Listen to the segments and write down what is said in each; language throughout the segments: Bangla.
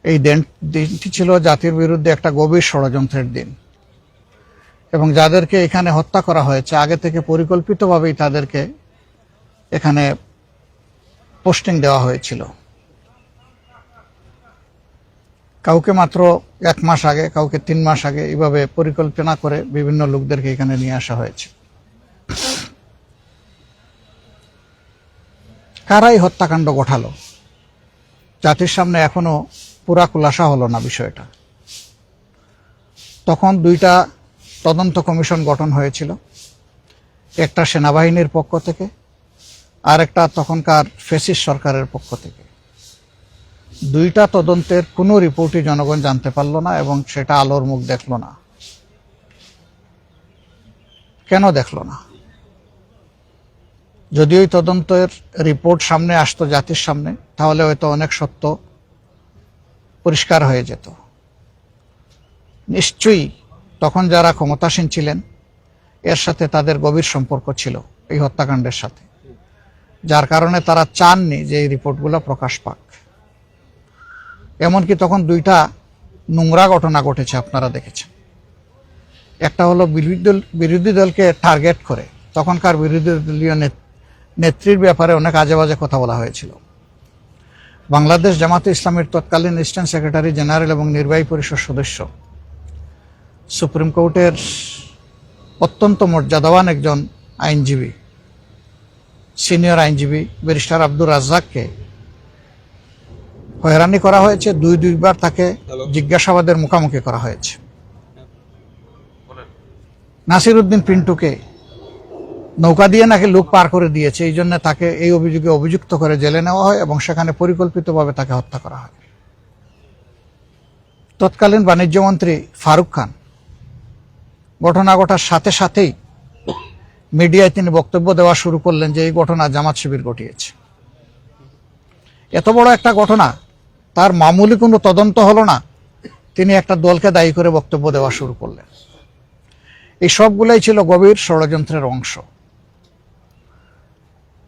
এই দিনটি ছিল জাতির বিরুদ্ধে একটা গভীর ষড়যন্ত্রের দিন, এবং যাদেরকে এখানে হত্যা করা হয়েছে আগে থেকে পরিকল্পিতভাবেই তাদেরকে এখানে পোস্টিং দেওয়া হয়েছিল। কাউকে মাত্র 1 মাস আগে, কাউকে 3 মাস আগে, এইভাবে পরিকল্পনা করে বিভিন্ন লোকদেরকে এখানে নিয়ে আসা হয়েছে। কারাই হত্যাকাণ্ড ঘটালো জাতির সামনে এখনো পুরা খুলাসা হলো না বিষয়টা। তখন 2টা তদন্ত কমিশন গঠন হয়েছিল, একটা সেনাবাহিনীর পক্ষ থেকে আর একটা তখনকার ফ্যাসিস্ট সরকারের পক্ষ থেকে। 2টা তদন্তের কোনো রিপোর্টই জনগণ জানতে পারল না এবং সেটা আলোর মুখ দেখল না। কেন দেখল না? যদি ওই তদন্তের রিপোর্ট সামনে আসতো জাতির সামনে, তাহলে হয়তো অনেক সত্য পরিষ্কার হয়ে যেত। নিশ্চয়ই তখন যারা ক্ষমতাসীন ছিলেন এর সাথে তাদের গভীর সম্পর্ক ছিল এই হত্যাকাণ্ডের সাথে, যার কারণে তারা চাননি যে এই রিপোর্টগুলো প্রকাশ পাক। এমনকি তখন 2টা নোংরা ঘটনা ঘটেছে, আপনারা দেখেছেন। একটা হলো বিরোধী দলকে টার্গেট করে তখনকার বিরোধী দলীয় নেত্রীর ব্যাপারে অনেক আজে বাজে কথা বলা হয়েছিল। বাংলাদেশ জামাতে ইসলামের তৎকালীন অ্যাসিস্ট্যান্ট সেক্রেটারি জেনারেল এবং নির্বাহী পরিষদ সদস্য, সুপ্রিম কোর্টের অত্যন্ত মর্যাদাবান একজন আইনজীবী, সিনিয়র আইনজীবী ব্যারিস্টার আব্দুর রাজ্জাককে হয়রানি করা হয়েছে। 2বার তাকে জিজ্ঞাসাবাদের মুখোমুখি করা হয়েছে। নাসির উদ্দিন পিন্টুকে নৌকা দিয়ে নাকি লোক পার করে দিয়েছে, এই জন্য তাকে এই অভিযোগে অভিযুক্ত করে জেলে নেওয়া হয় এবং সেখানে পরিকল্পিতভাবে তাকে হত্যা করা হয়। তৎকালীন বাণিজ্যমন্ত্রী ফারুক খান ঘটনা ঘটার সাথে সাথেই মিডিয়ায় তিনি বক্তব্য দেওয়া শুরু করলেন যে এই ঘটনা জামাত শিবির ঘটিয়েছে। এত বড় একটা ঘটনা, তার মামুলি কোনো তদন্ত হলো না, তিনি একটা দলকে দায়ী করে বক্তব্য দেওয়া শুরু করলেন। এই সবগুলাই ছিল গভীর ষড়যন্ত্রের অংশ।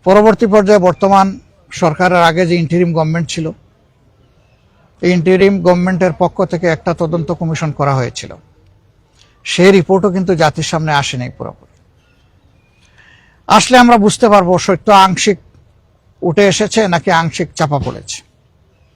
পরবর্তী পর্যায়ে বর্তমান সরকারের আগে যে ইন্টারিম গভর্নমেন্ট ছিল, এই ইন্টারিম গভর্নমেন্টের পক্ষ থেকে একটা তদন্ত কমিশন করা হয়েছিল। সেই রিপোর্টও কিন্তু জাতির সামনে আসেনি পুরোপুরি। আসলে আমরা বুঝতে পারবো সত্য আংশিক উঠে এসেছে নাকি আংশিক চাপা পড়েছে।